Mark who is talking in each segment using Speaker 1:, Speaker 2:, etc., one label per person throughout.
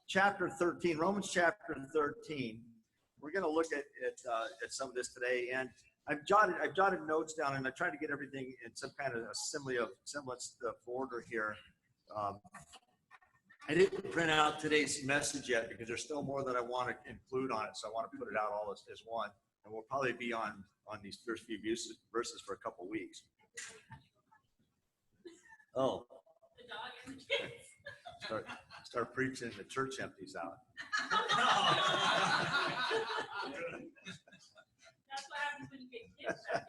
Speaker 1: chapter 13, Romans chapter 13. We're going to look at some of this today, and I've jotted notes down, and I tried to get everything in some kind of a semblance of order here. I didn't print out today's message yet because there's still more that I want to include on it, so I want to put it out all as one, and we'll probably be on these first few verses for a couple weeks. Oh. The dog and the kids. Start preaching, the church empties out.
Speaker 2: That's what happens when you get kids back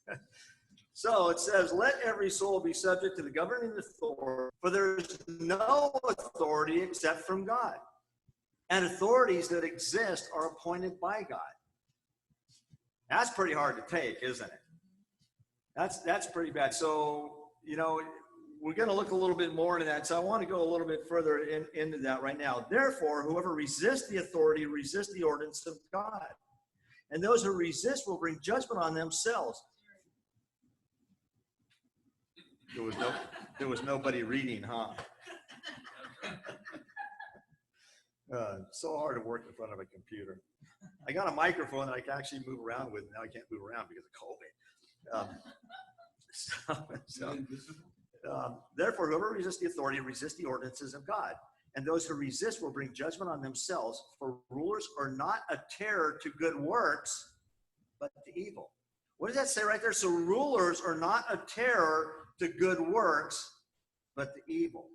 Speaker 2: in.
Speaker 1: So it says, let every soul be subject to the governing authority, for there is no authority except from God. And authorities that exist are appointed by God. That's pretty hard to take, isn't it? That's pretty bad. So, we're going to look a little bit more into that. So I want to go a little bit further into that right now. Therefore, whoever resists the authority resists the ordinance of God. And those who resist will bring judgment on themselves. There was nobody reading, huh? So hard to work in front of a computer. I got a microphone that I can actually move around with. Now I can't move around because of COVID. Therefore, whoever resists the authority resists the ordinances of God. And those who resist will bring judgment on themselves. For rulers are not a terror to good works, but to evil. What does that say right there? So rulers are not a terror to good works, but to evil.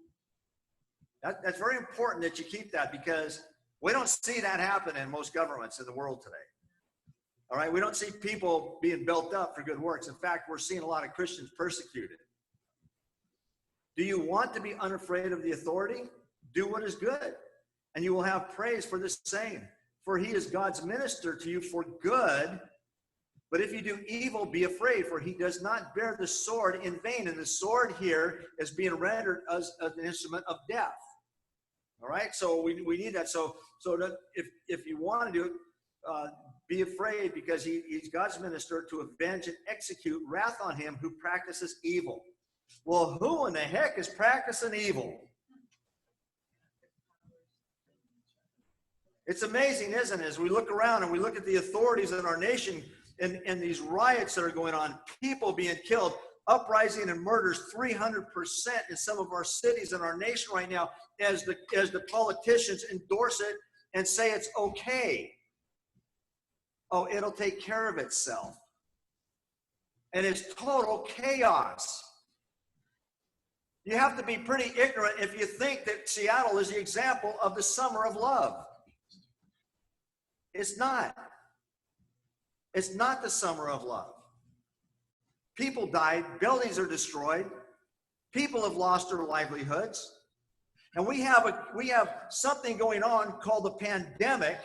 Speaker 1: That's very important that you keep that, because we don't see that happen in most governments in the world today. All right, we don't see people being built up for good works. In fact, we're seeing a lot of Christians persecuted. Do you want to be unafraid of the authority? Do what is good, and you will have praise for the same. For he is God's minister to you for good. But if you do evil, be afraid, for he does not bear the sword in vain. And the sword here is being rendered as an instrument of death. All right, so we need that. So that if you want to do it, be afraid, because he's God's minister to avenge and execute wrath on him who practices evil. Well, who in the heck is practicing evil? It's amazing, isn't it? As we look around and we look at the authorities in our nation and these riots that are going on, people being killed, uprising and murders 300% in some of our cities in our nation right now, as the politicians endorse it and say it's okay. Oh, it'll take care of itself. And it's total chaos. You have to be pretty ignorant if you think that Seattle is the example of the summer of love. It's not. It's not the summer of love. People died. Buildings are destroyed. People have lost their livelihoods. And we have something going on called the pandemic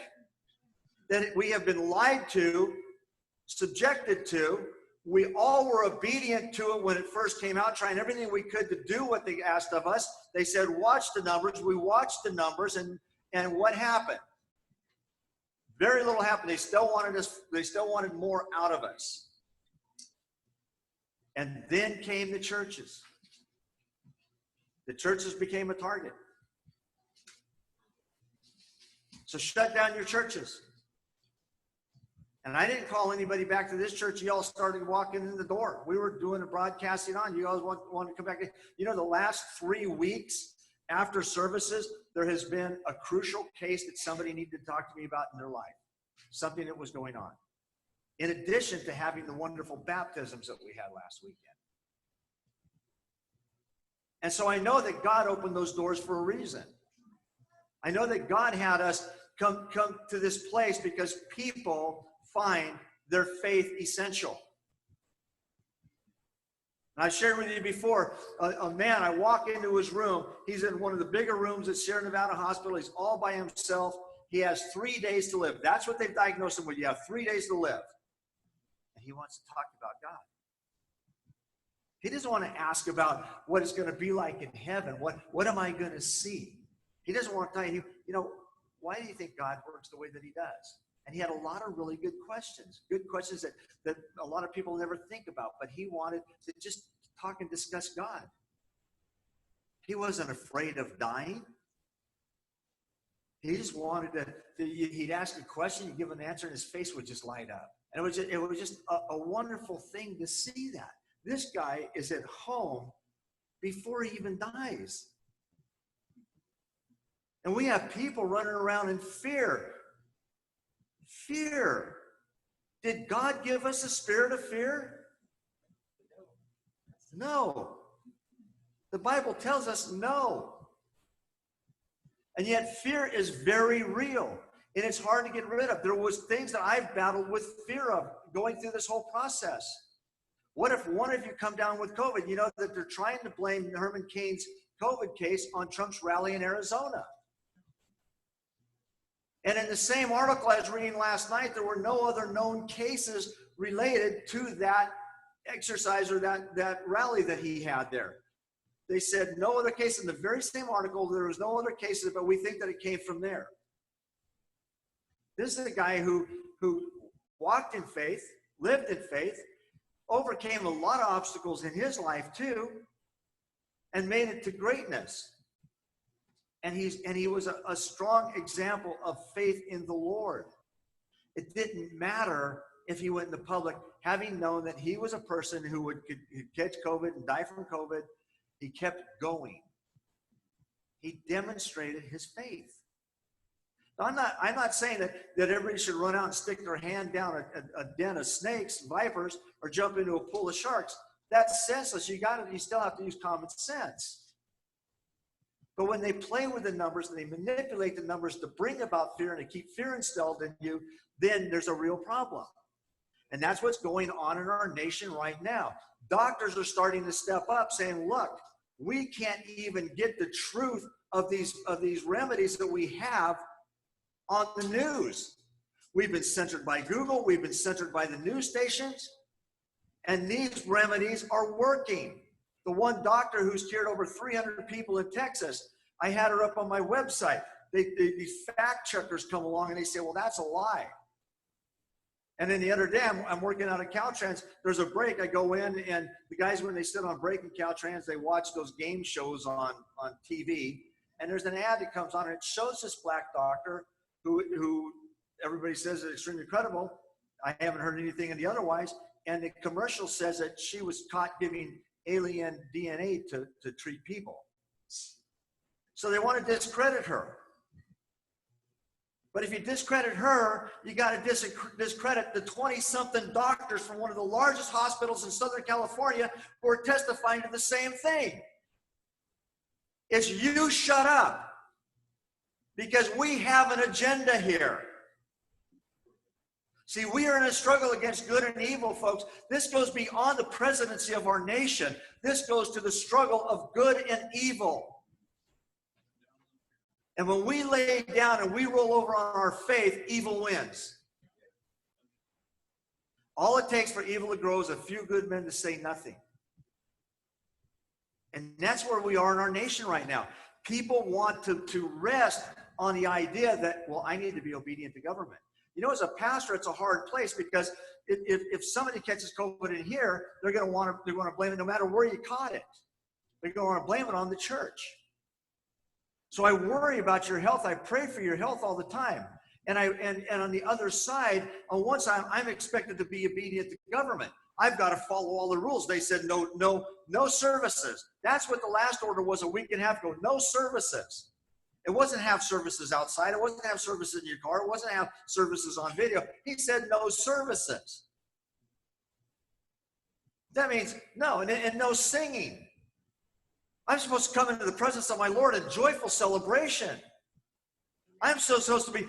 Speaker 1: that we have been lied to, subjected to. We all were obedient to it when it first came out, trying everything we could to do what they asked of us. They said, watch the numbers. We watched the numbers, and what happened? Very little happened. They still wanted more out of us. And then came the churches. The churches became a target. So shut down your churches. And I didn't call anybody back to this church. You all started walking in the door. We were doing a broadcasting on. You guys want to come back. The last 3 weeks after services, there has been a crucial case that somebody needed to talk to me about in their life. Something that was going on. In addition to having the wonderful baptisms that we had last weekend. And so I know that God opened those doors for a reason. I know that God had us come to this place because people find their faith essential. And I shared with you before, a man, I walk into his room. He's in one of the bigger rooms at Sierra Nevada Hospital. He's all by himself. He has 3 days to live. That's what they've diagnosed him with. You have 3 days to live. And he wants to talk about God. He doesn't want to ask about what it's going to be like in heaven. What am I going to see? He doesn't want to tell you, why do you think God works the way that he does? And he had a lot of really good questions that a lot of people never think about. But he wanted to just talk and discuss God. He wasn't afraid of dying. He just wanted he'd ask a question, he'd give an answer, and his face would just light up. And it was just a wonderful thing to see that. This guy is at home before he even dies. And we have people running around in fear. Fear. Did God give us a spirit of fear? No. The Bible tells us no. And yet fear is very real, and it's hard to get rid of. There was things that I've battled with fear of going through this whole process. What if one of you come down with COVID? You know that they're trying to blame Herman Cain's COVID case on Trump's rally in Arizona. And in the same article I was reading last night, there were no other known cases related to that exercise or that rally that he had there. They said no other case. In the very same article, there was no other cases, but we think that it came from there. This is a guy who walked in faith, lived in faith, overcame a lot of obstacles in his life too, and made it to greatness. And he was a strong example of faith in the Lord. It didn't matter if he went into public, having known that he was a person who could catch COVID and die from COVID. He kept going. He demonstrated his faith. Now, I'm not saying that everybody should run out and stick their hand down a den of snakes, vipers, or jump into a pool of sharks. That's senseless. You still have to use common sense. But when they play with the numbers and they manipulate the numbers to bring about fear and to keep fear instilled in you, then there's a real problem. And that's what's going on in our nation right now. Doctors are starting to step up saying, look, we can't even get the truth of these remedies that we have on the news. We've been censored by Google. We've been censored by the news stations. And these remedies are working. The one doctor who's cured over 300 people in Texas, I had her up on my website. These fact checkers come along and they say, well, that's a lie. And then the other day, I'm working out at Caltrans. There's a break. I go in, and the guys, when they sit on break in Caltrans, they watch those game shows on TV. And there's an ad that comes on, and it shows this black doctor who everybody says is extremely credible. I haven't heard anything in the otherwise. And the commercial says that she was caught giving alien DNA to treat people. So they want to discredit her. But if you discredit her, you got to discredit the 20-something doctors from one of the largest hospitals in Southern California who are testifying to the same thing. It's you shut up, because we have an agenda here. See, we are in a struggle against good and evil, folks. This goes beyond the presidency of our nation. This goes to the struggle of good and evil. And when we lay down and we roll over on our faith, evil wins. All it takes for evil to grow is a few good men to say nothing. And that's where we are in our nation right now. People want to rest on the idea that, well, I need to be obedient to government. You know, as a pastor, it's a hard place, because if somebody catches COVID in here, they're going to want to blame it no matter where you caught it. They're going to want to blame it on the church. So I worry about your health. I pray for your health all the time. And on the other side, on one side, I'm expected to be obedient to government. I've got to follow all the rules. They said no services. That's what the last order was a week and a half ago. No services. It wasn't have services outside. It wasn't have services in your car. It wasn't have services on video. He said no services. That means no, and no singing. I'm supposed to come into the presence of my Lord in joyful celebration. I'm supposed to be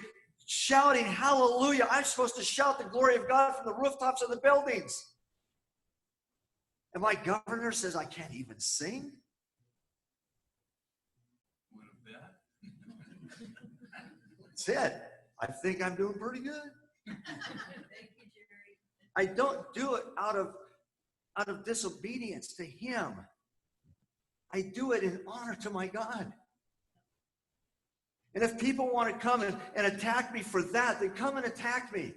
Speaker 1: shouting hallelujah. I'm supposed to shout the glory of God from the rooftops of the buildings. And my governor says I can't even sing? That's it. I think I'm doing pretty good.
Speaker 2: Thank you, Jerry.
Speaker 1: I don't do it out of disobedience to him. I do it in honor to my God. And if people want to come and attack me for that, then come and attack me.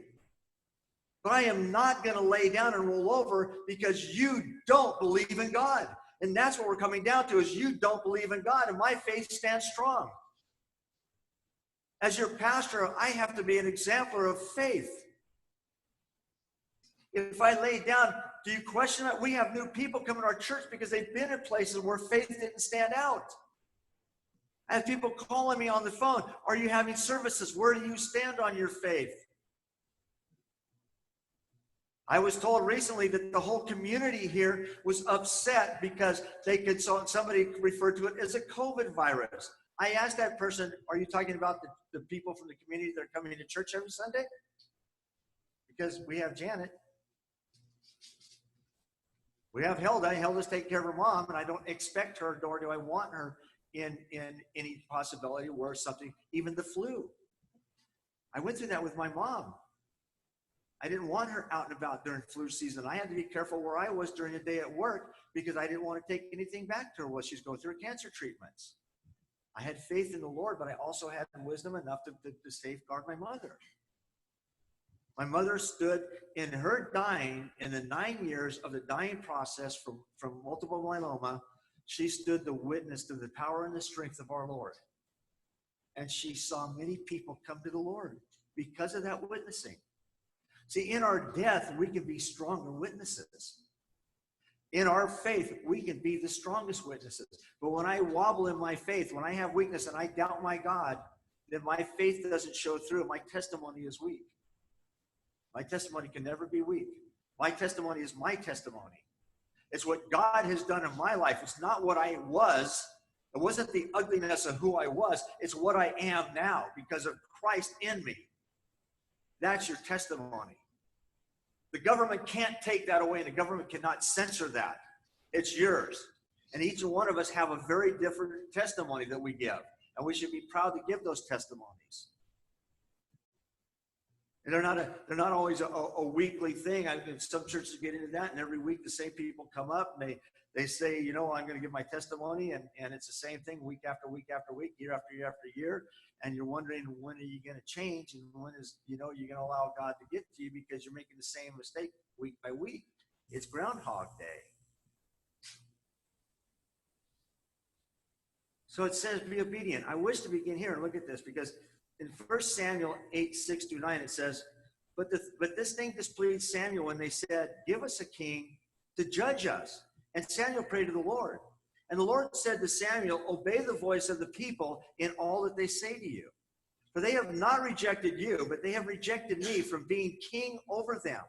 Speaker 1: But I am not going to lay down and roll over because you don't believe in God. And that's what we're coming down to, is you don't believe in God, and my faith stands strong. As your pastor, I have to be an exemplar of faith. If I lay down, do you question that? We have new people coming to our church because they've been in places where faith didn't stand out. I have people calling me on the phone. Are you having services? Where do you stand on your faith? I was told recently that the whole community here was upset because somebody referred to it as a COVID virus. I asked that person, are you talking about the people from the community that are coming to church every Sunday? Because we have Janet. We have Hilda. Hilda's taking care of her mom, and I don't expect her, nor do I want her in any possibility where something, even the flu. I went through that with my mom. I didn't want her out and about during flu season. I had to be careful where I was during the day at work because I didn't want to take anything back to her while she's going through her cancer treatments. I had faith in the Lord, but I also had wisdom enough to safeguard my mother. My mother stood in her dying, in the 9 years of the dying process from multiple myeloma, she stood the witness to the power and the strength of our Lord. And she saw many people come to the Lord because of that witnessing. See, in our death, we can be stronger witnesses. In our faith, we can be the strongest witnesses. But when I wobble in my faith, when I have weakness and I doubt my God, then my faith doesn't show through. My testimony is weak. My testimony can never be weak. My testimony is my testimony. It's what God has done in my life. It's not what I was. It wasn't the ugliness of who I was. It's what I am now because of Christ in me. That's your testimony. The government can't take that away. The government cannot censor that. It's yours. And each one of us have a very different testimony that we give. And we should be proud to give those testimonies. And they're not always a weekly thing. Some churches get into that, and every week the same people come up and they say, you know, I'm going to give my testimony, and it's the same thing week after week after week, year after year after year, and you're wondering when are you going to change, and when is, you know, you're going to allow God to get to you because you're making the same mistake week by week. It's Groundhog Day. So it says be obedient. I wish to begin here and look at this because in 1 Samuel 8:6-9, it says, but this thing displeased Samuel when they said, give us a king to judge us. And Samuel prayed to the Lord. And the Lord said to Samuel, obey the voice of the people in all that they say to you. For they have not rejected you, but they have rejected me from being king over them.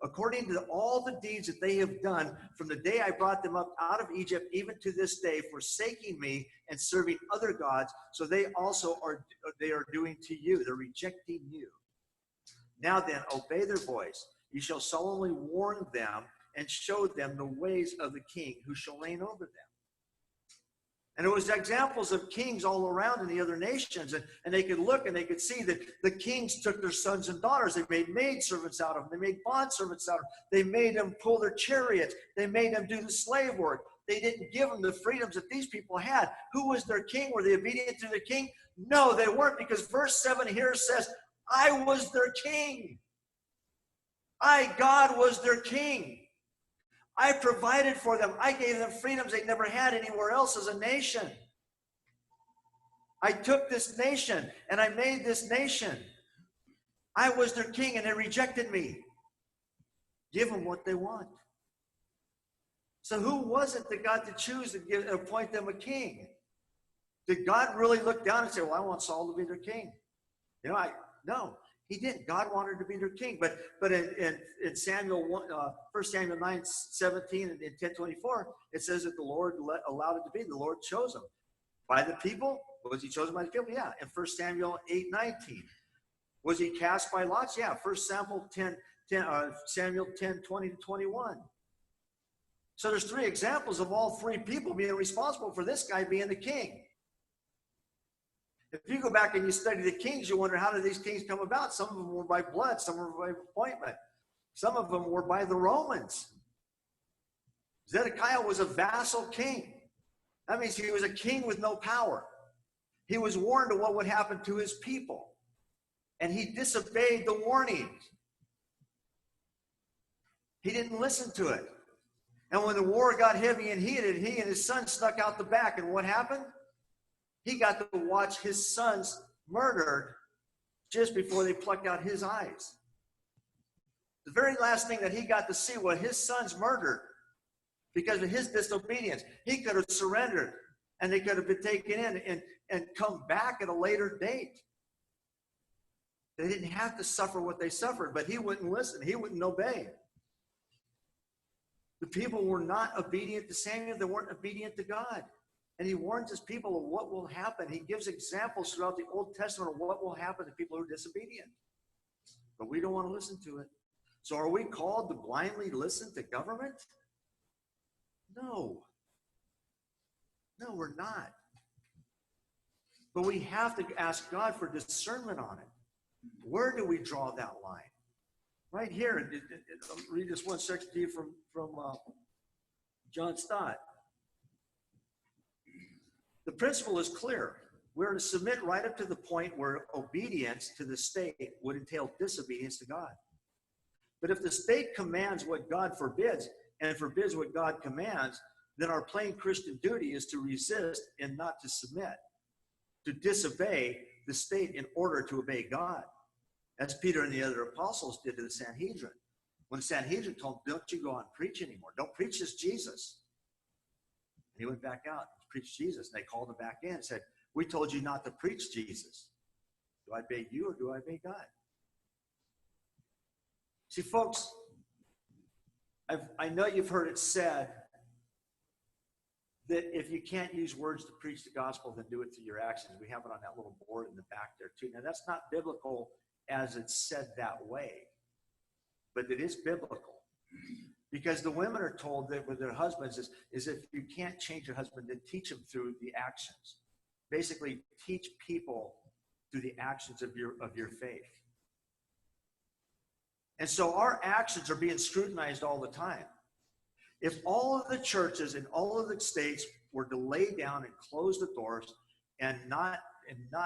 Speaker 1: According to all the deeds that they have done from the day I brought them up out of Egypt, even to this day, forsaking me and serving other gods, so they also are doing to you. They're rejecting you. Now then, obey their voice. You shall solemnly warn them and show them the ways of the king who shall reign over them. And it was examples of kings all around in the other nations. And they could look and they could see that the kings took their sons and daughters. They made maidservants out of them. They made bondservants out of them. They made them pull their chariots. They made them do the slave work. They didn't give them the freedoms that these people had. Who was their king? Were they obedient to the king? No, they weren't, because verse 7 here says, I was their king. God, was their king. I provided for them. I gave them freedoms they never had anywhere else as a nation. I took this nation and I made this nation. I was their king and they rejected me. Give them what they want. So who was it that got to choose to appoint them a king? Did God really look down and say, well, I want Saul to be their king? You know, no. He didn't. God wanted to be their king. But in Samuel 1 Samuel 9:17 and 10:24, it says that the Lord allowed it to be. The Lord chose him. By the people? Was he chosen by the people? Yeah. In 1 Samuel 8:19. Was he cast by lots? Yeah. 1 Samuel 10:20-21. So there's three examples of all three people being responsible for this guy being the king. If you go back and you study the kings, you wonder, how did these kings come about? Some of them were by blood, some were by appointment. Some of them were by the Romans. Zedekiah was a vassal king. That means he was a king with no power. He was warned of what would happen to his people, and he disobeyed the warnings. He didn't listen to it. And when the war got heavy and heated, he and his son snuck out the back. And what happened? He got to watch his sons murdered just before they plucked out his eyes. The very last thing that he got to see was his sons murdered because of his disobedience. He could have surrendered and they could have been taken in and come back at a later date. They didn't have to suffer what they suffered, but he wouldn't listen. He wouldn't obey. The people were not obedient to Samuel. They weren't obedient to God. And he warns his people of what will happen. He gives examples throughout the Old Testament of what will happen to people who are disobedient. But we don't want to listen to it. So are we called to blindly listen to government? No. No, we're not. But we have to ask God for discernment on it. Where do we draw that line? Right here, I'll read this one section to you from John Stott. The principle is clear. We're to submit right up to the point where obedience to the state would entail disobedience to God. But if the state commands what God forbids and forbids what God commands, then our plain Christian duty is to resist and not to submit, to disobey the state in order to obey God, as Peter and the other apostles did to the Sanhedrin. When the Sanhedrin told him, don't you go out and preach anymore. Don't preach this Jesus. And he went back out and preached Jesus. And they called him back in and said, we told you not to preach Jesus. Do I obey you or do I obey God? See, folks, I know you've heard it said that if you can't use words to preach the gospel, then do it through your actions. We have it on that little board in the back there too. Now, that's not biblical as it's said that way, but it is biblical. Because the women are told that with their husbands is if you can't change your husband, then teach him through the actions. Basically, teach people through the actions of your faith. And so our actions are being scrutinized all the time. If all of the churches in all of the states were to lay down and close the doors and not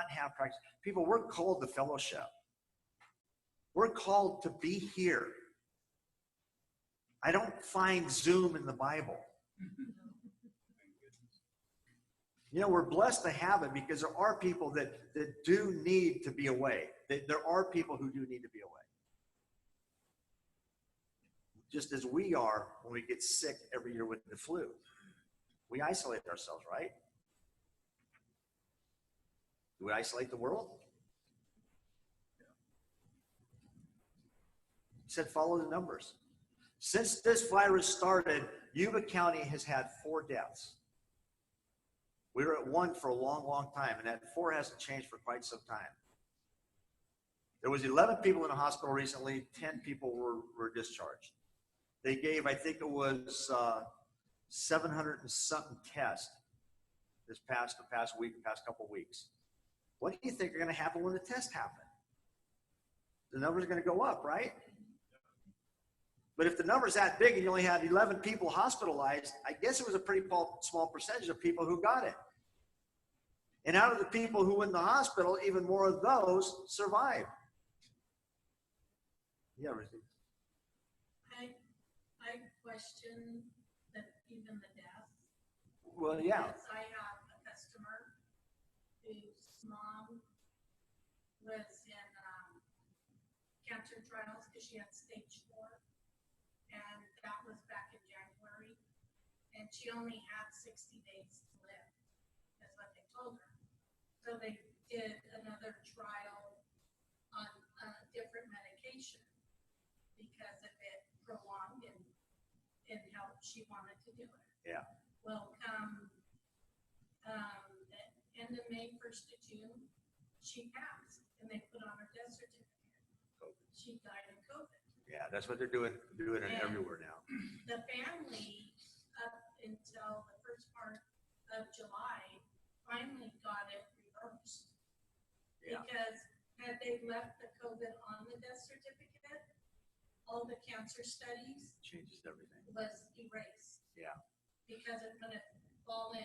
Speaker 1: have practice, people, we're called to fellowship. We're called to be here. I don't find Zoom in the Bible. You know, we're blessed to have it because there are people that do need to be away. There are people who do need to be away. Just as we are when we get sick every year with the flu. We isolate ourselves, right? Do we isolate the world? He said, follow the numbers. Since this virus started, Yuba County has had 4 deaths. We were at 1 for a long, long time, and that 4 hasn't changed for quite some time. There was 11 people in the hospital recently. 10 people were discharged. They gave, I think it was 700 and something tests the past couple weeks. What do you think are going to happen when the tests happen? The numbers are going to go up, right? But if the number's that big and you only had 11 people hospitalized, I guess it was a pretty small percentage of people who got it. And out of the people who went in the hospital, even more of those survived. Yeah, Rizzy.
Speaker 2: I question that even the deaths.
Speaker 1: Well, yeah.
Speaker 2: Because I have a customer whose mom was in cancer trials because she had stage 4. And that was back in January. And she only had 60 days to live. That's what they told her. So they did another trial on a different medication because if it prolonged and helped, she wanted to do it.
Speaker 1: Yeah.
Speaker 2: Well, come the end of May, 1st of June, she passed, and they put on her death certificate.
Speaker 1: COVID.
Speaker 2: She died of COVID.
Speaker 1: Yeah, that's what they're doing it everywhere now.
Speaker 2: The family, up until the first part of July, finally got it reversed.
Speaker 1: Yeah.
Speaker 2: Because had they left the COVID on the death certificate, all the cancer studies
Speaker 1: Changes everything.
Speaker 2: was erased.
Speaker 1: Yeah.
Speaker 2: Because it would have fallen.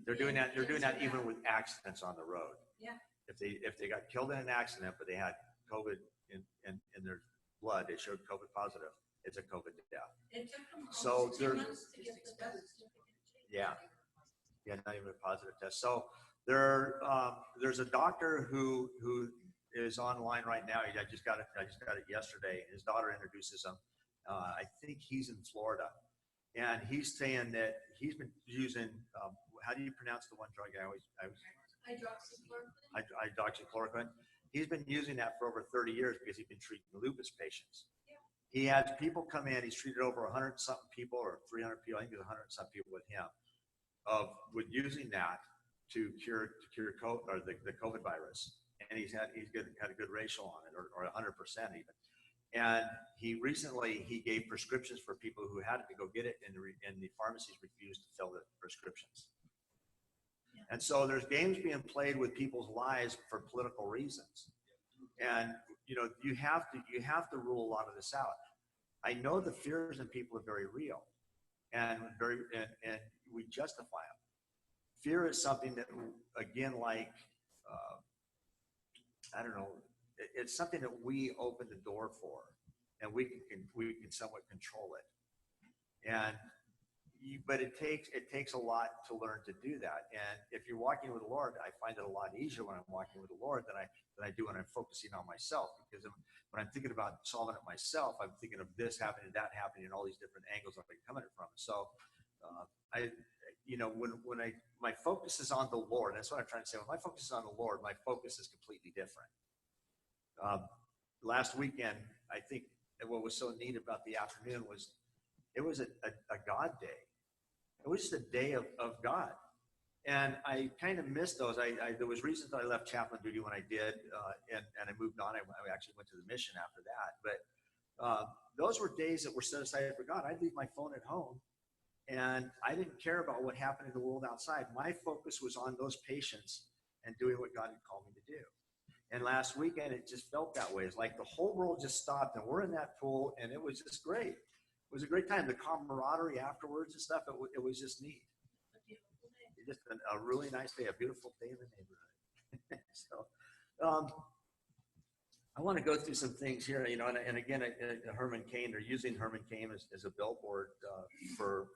Speaker 1: They're doing that even with accidents on the road.
Speaker 2: Yeah.
Speaker 1: If they got killed in an accident, but they had COVID in their blood, they showed COVID positive, it's a COVID death.
Speaker 2: It took them
Speaker 1: So
Speaker 2: almost 2
Speaker 1: they're-
Speaker 2: months to get the death certificate changed.
Speaker 1: Yeah. Yeah, not even a positive test. So there's a doctor who is online right now. I just got it yesterday. His daughter introduces him. I think he's in Florida, and he's saying that he's been using. How do you pronounce the one drug? Hydroxychloroquine. He's been using that for over 30 years because he's been treating lupus patients.
Speaker 2: Yeah.
Speaker 1: He has people come in. He's treated over 100 something people or 300 people. I think there's 100 something people with him. With using that to cure COVID, or the COVID virus, and he's had a good ratio on it, or 100% even. And he gave prescriptions for people who had to go get it, and the pharmacies refused to fill the prescriptions.
Speaker 2: Yeah.
Speaker 1: And so there's games being played with people's lives for political reasons, and you have to rule a lot of this out. I know the fears in people are very real, and we justify them. Fear is something that, again, like, I don't know, it's something that we open the door for, and we can somewhat control it. But it takes a lot to learn to do that. And if you're walking with the Lord, I find it a lot easier when I'm walking with the Lord than I do when I'm focusing on myself, because when I'm thinking about solving it myself, I'm thinking of this happening, that happening, and all these different angles that I come at it from. So when my focus is on the Lord, that's what I'm trying to say. When my focus is on the Lord, my focus is completely different. Last weekend, I think what was so neat about the afternoon was it was a God day. It was just a day of God. And I kind of missed those. There was reasons that I left chaplain duty when I did, and I moved on. I actually went to the mission after that. But those were days that were set aside for God. I'd leave my phone at home, and I didn't care about what happened in the world outside. My focus was on those patients and doing what God had called me to do. And last weekend, it just felt that way. It's like the whole world just stopped, and we're in that pool, and it was just great. It was a great time. The camaraderie afterwards and stuff, it was just neat.
Speaker 2: A beautiful day.
Speaker 1: Just a really nice day, a beautiful day in the neighborhood. So I want to go through some things here, and again, Herman Cain, they're using Herman Cain as a billboard for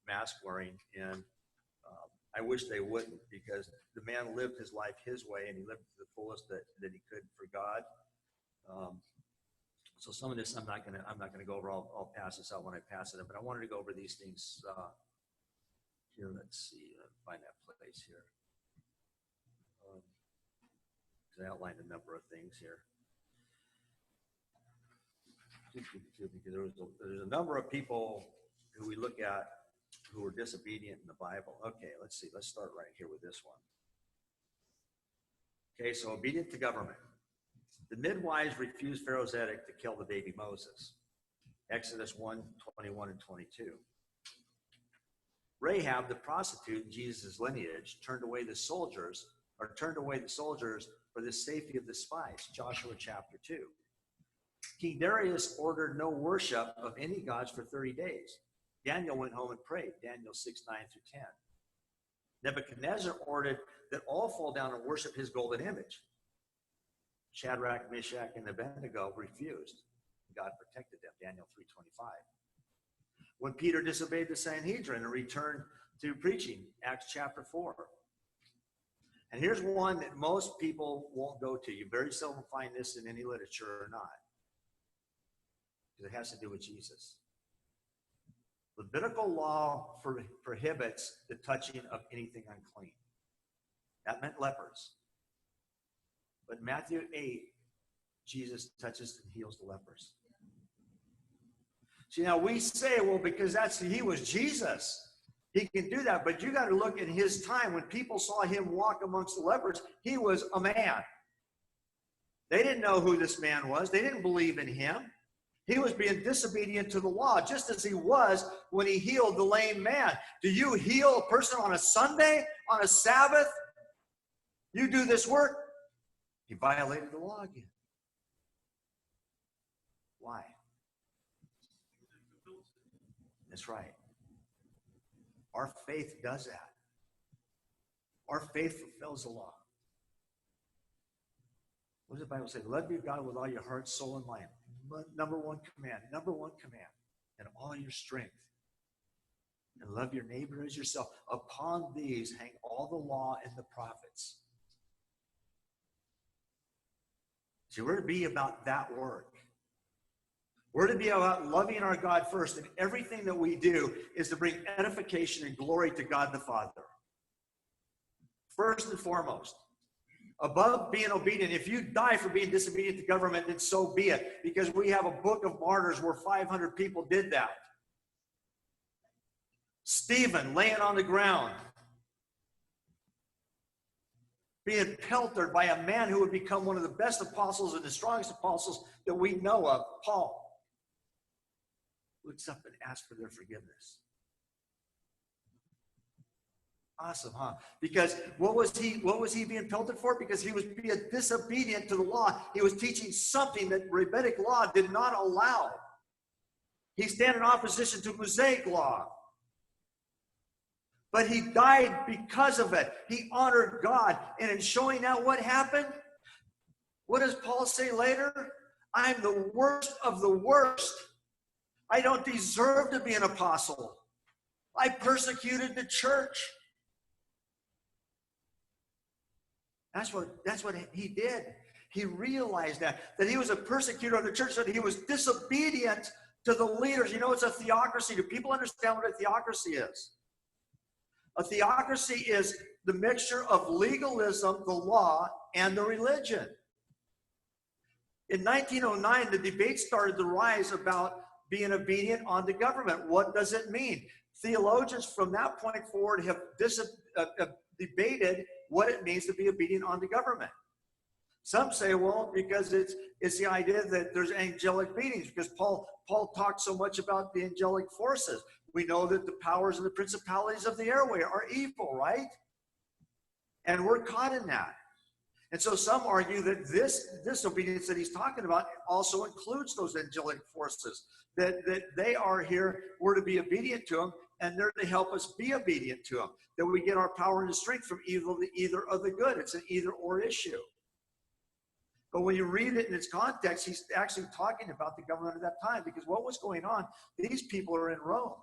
Speaker 1: mask wearing, and I wish they wouldn't, because the man lived his life his way, and he lived to the fullest that he could for God. So some of this I'm not gonna go over. I'll pass this out when I pass it, but I wanted to go over these things here. Let's see, find that place here. I outlined a number of things here. There's a number of people who we look at who were disobedient in the Bible. Okay, let's see. Let's start right here with this one. Okay, so obedient to government. The midwives refused Pharaoh's edict to kill the baby Moses. Exodus 1:21 and 22. Rahab, the prostitute in Jesus' lineage, turned away the soldiers for the safety of the spies. Joshua chapter 2. King Darius ordered no worship of any gods for 30 days. Daniel went home and prayed. Daniel 6:9 through 10. Nebuchadnezzar ordered that all fall down and worship his golden image. Shadrach, Meshach, and Abednego refused. God protected them. Daniel 3:25. When Peter disobeyed the Sanhedrin and returned to preaching, Acts chapter 4. And here's one that most people won't go to. You very seldom find this in any literature or not, because it has to do with Jesus. Levitical law prohibits the touching of anything unclean. That meant lepers. But Matthew 8, Jesus touches and heals the lepers. See, now we say, well, because he was Jesus, he can do that. But you got to look at his time. When people saw him walk amongst the lepers, he was a man. They didn't know who this man was. They didn't believe in him. He was being disobedient to the law, just as he was when he healed the lame man. Do you heal a person on a Sunday, on a Sabbath? You do this work? He violated the law again. Why? That's right. Our faith does that. Our faith fulfills the law. What does the Bible say? Love your God with all your heart, soul, and mind. Number one command. and all your strength. And love your neighbor as yourself. Upon these hang all the law and the prophets. So we're to be about that work. We're to be about loving our God first, and everything that we do is to bring edification and glory to God the Father. First and foremost. Above being obedient, if you die for being disobedient to government, then so be it. Because we have a book of martyrs where 500 people did that. Stephen laying on the ground, being pelted by a man who would become one of the best apostles and the strongest apostles that we know of, Paul, looks up and asks for their forgiveness. Awesome, huh? Because what was he being pelted for? Because he was being disobedient to the law. He was teaching something that rabbinic law did not allow. He stand in opposition to Mosaic law. But he died because of it. He honored God. And in showing out what happened, what does Paul say later? I'm the worst of the worst. I don't deserve to be an apostle. I persecuted the church. That's what he did. He realized that he was a persecutor of the church, that he was disobedient to the leaders. You know, it's a theocracy. Do people understand what a theocracy is? A theocracy is the mixture of legalism, the law, and the religion. In 1909, the debate started to rise about being obedient on the government. What does it mean? Theologians from that point forward have debated what it means to be obedient on the government. Some say, well, because it's the idea that there's angelic beings, because Paul talked so much about the angelic forces. We know that the powers and the principalities of the airway are evil, right? And we're caught in that. And so some argue that this disobedience that he's talking about also includes those angelic forces, that they are here, we're to be obedient to them, and they're to help us be obedient to them, that we get our power and strength from either of the good. It's an either-or issue. But when you read it in its context, he's actually talking about the government at that time, because what was going on, these people are in Rome.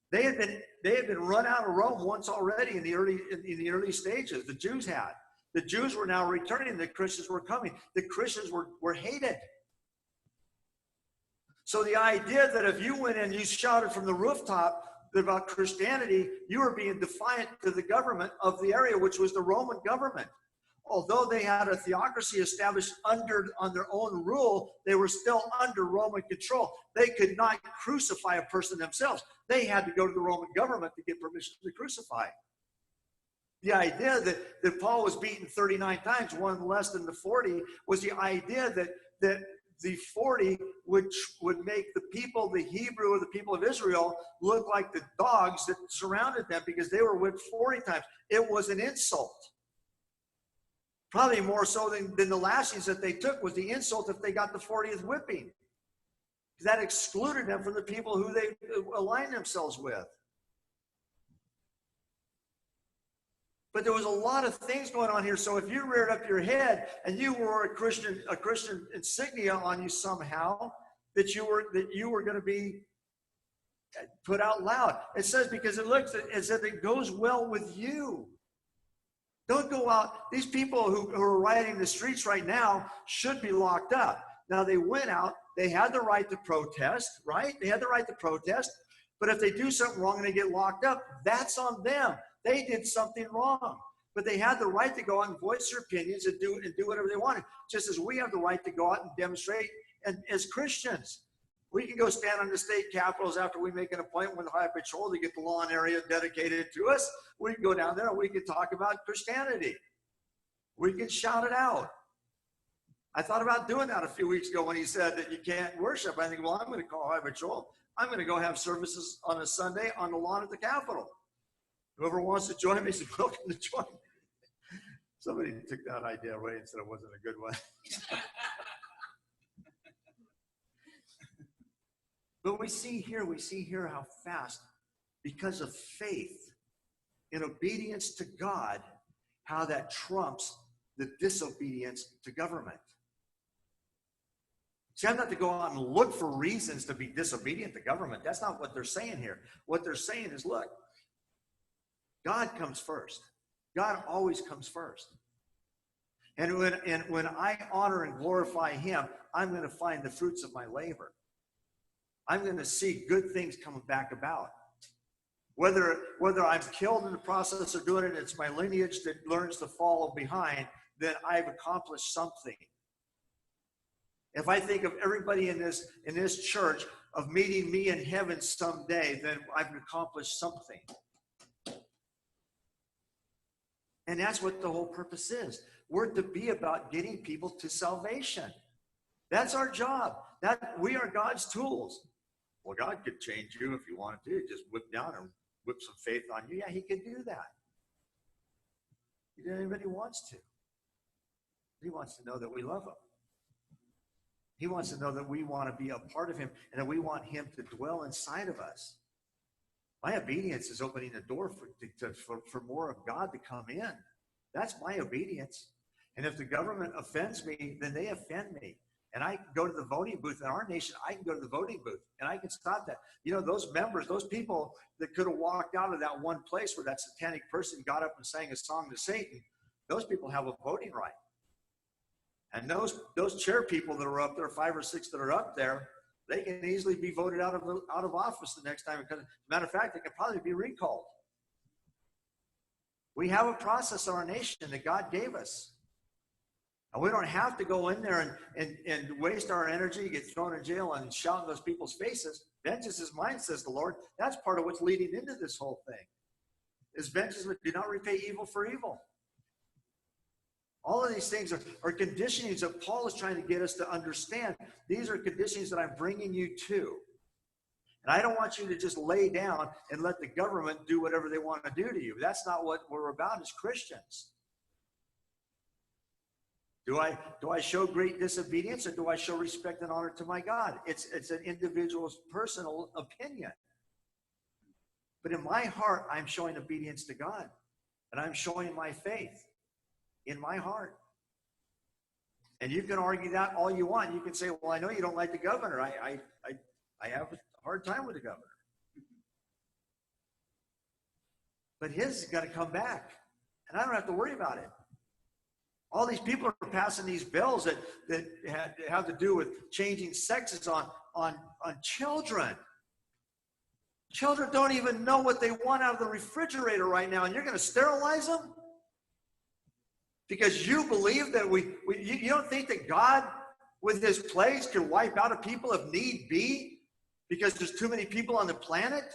Speaker 1: They had been run out of Rome once already in the early stages. The Jews had. The Jews were now returning. The Christians were coming. The Christians were hated. So the idea that if you went and you shouted from the rooftop about Christianity, you were being defiant to the government of the area, which was the Roman government. Although they had a theocracy established on their own rule, they were still under Roman control. They could not crucify a person themselves. They had to go to the Roman government to get permission to crucify. The idea that Paul was beaten 39 times, one less than the 40, was the idea that the 40 would make the people, the Hebrew or the people of Israel, look like the dogs that surrounded them because they were whipped 40 times. It was an insult. Probably more so than the lashings that they took was the insult if they got the 40th whipping. That excluded them from the people who they aligned themselves with. But there was a lot of things going on here. So if you reared up your head and you wore a Christian insignia on you somehow, that you were going to be put out loud. It says because it looks as if it goes well with you. Don't go out. These people who are rioting the streets right now should be locked up. Now they went out. They had the right to protest, right? They had the right to protest. But if they do something wrong and they get locked up, that's on them. They did something wrong. But they had the right to go out and voice their opinions and do whatever they wanted. Just as we have the right to go out and demonstrate. And as Christians, we can go stand on the state capitals after we make an appointment with Highway Patrol to get the lawn area dedicated to us. We can go down there and we can talk about Christianity. We can shout it out. I thought about doing that a few weeks ago when he said that you can't worship. I think, well, I'm going to call Highway Patrol. I'm going to go have services on a Sunday on the lawn at the Capitol. Whoever wants to join me is welcome to join me. Somebody took that idea away and said it wasn't a good one. But we see here how fast, because of faith in obedience to God, how that trumps the disobedience to government. See, I'm not to go out and look for reasons to be disobedient to government. That's not what they're saying here. What they're saying is, look, God comes first. God always comes first. And when I honor and glorify him, I'm going to find the fruits of my labor. I'm going to see good things coming back about. Whether I'm killed in the process of doing it, it's my lineage that learns to follow behind, then I've accomplished something. If I think of everybody in this church of meeting me in heaven someday, then I've accomplished something. And that's what the whole purpose is. We're to be about getting people to salvation. That's our job. That we are God's tools. Well, God could change you if you wanted to. Just whip down and whip some faith on you. Yeah, he could do that. Anybody wants to. He wants to know that we love him. He wants to know that we want to be a part of him and that we want him to dwell inside of us. My obedience is opening the door for more of God to come in. That's my obedience. And if the government offends me, then they offend me. And I go to the voting booth in our nation, I can go to the voting booth and I can stop that. You know, those members, those people that could have walked out of that one place where that satanic person got up and sang a song to Satan, those people have a voting right. And those chair people that are up there, 5 or 6 that are up there, they can easily be voted out of office the next time. Because, as a matter of fact, they can probably be recalled. We have a process in our nation that God gave us. And we don't have to go in there and waste our energy, get thrown in jail, and shout in those people's faces. Vengeance is mine, says the Lord. That's part of what's leading into this whole thing. Is vengeance, do not repay evil for evil. All of these things are conditionings that Paul is trying to get us to understand. These are conditionings that I'm bringing you to. And I don't want you to just lay down and let the government do whatever they want to do to you. That's not what we're about as Christians. Do I show great disobedience, or do I show respect and honor to my God? It's an individual's personal opinion. But in my heart, I'm showing obedience to God. And I'm showing my faith in my heart. And you can argue that all you want. You can say, well, I know you don't like the governor. I have a hard time with the governor. But his is going to come back. And I don't have to worry about it. All these people are passing these bills that have to do with changing sexes on children. Children don't even know what they want out of the refrigerator right now, and you're going to sterilize them? Because you believe that you don't think that God, with his plagues, could wipe out a people if need be because there's too many people on the planet?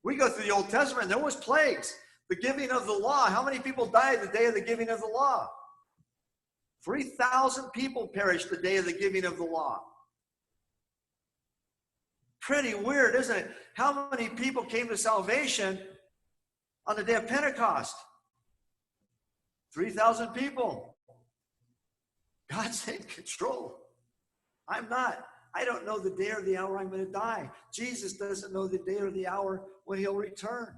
Speaker 1: We go through the Old Testament, and there was plagues. The giving of the law. How many people died the day of the giving of the law? 3,000 people perished the day of the giving of the law. Pretty weird, isn't it? How many people came to salvation on the day of Pentecost? 3,000 people. God's in control. I'm not. I don't know the day or the hour I'm going to die. Jesus doesn't know the day or the hour when he'll return.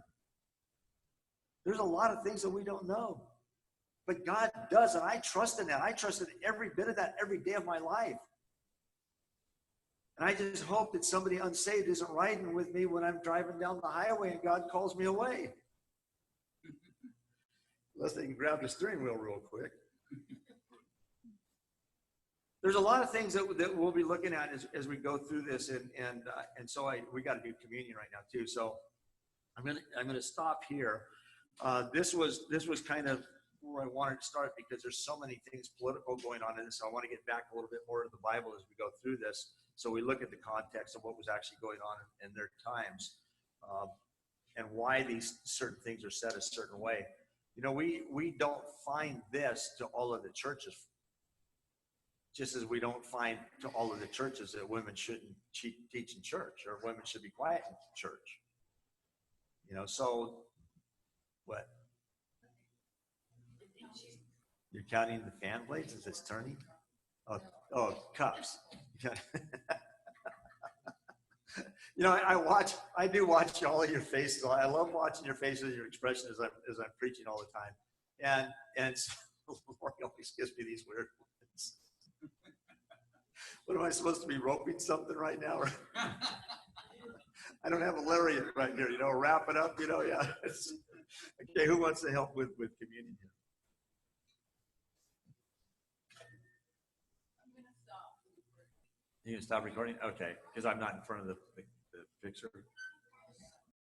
Speaker 1: There's a lot of things that we don't know. But God does, and I trust in that. I trust in every bit of that every day of my life. And I just hope that somebody unsaved isn't riding with me when I'm driving down the highway and God calls me away. Unless they can grab the steering wheel real quick. There's a lot of things that we'll be looking at as we go through this, and so we got to do communion right now too. So I'm gonna stop here. This was kind of where I wanted to start because there's so many things political going on in this. So I want to get back a little bit more to the Bible as we go through this. So we look at the context of what was actually going on in their times, and why these certain things are said a certain way. You know, we don't find this to all of the churches, just as we don't find to all of the churches that women shouldn't teach in church or women should be quiet in church. You know, so what? You're counting the fan blades as it's turning? Oh, cups. You know, I do watch all of your faces. I love watching your faces, your expression as I'm preaching all the time. And so, Lord always gives me these weird ones. What am I supposed to be roping something right now? I don't have a lariat right here, wrap it up, yeah. Okay, who wants to help with communion here?
Speaker 2: I'm gonna stop.
Speaker 1: You can stop recording? Okay, because I'm not in front of the fixer.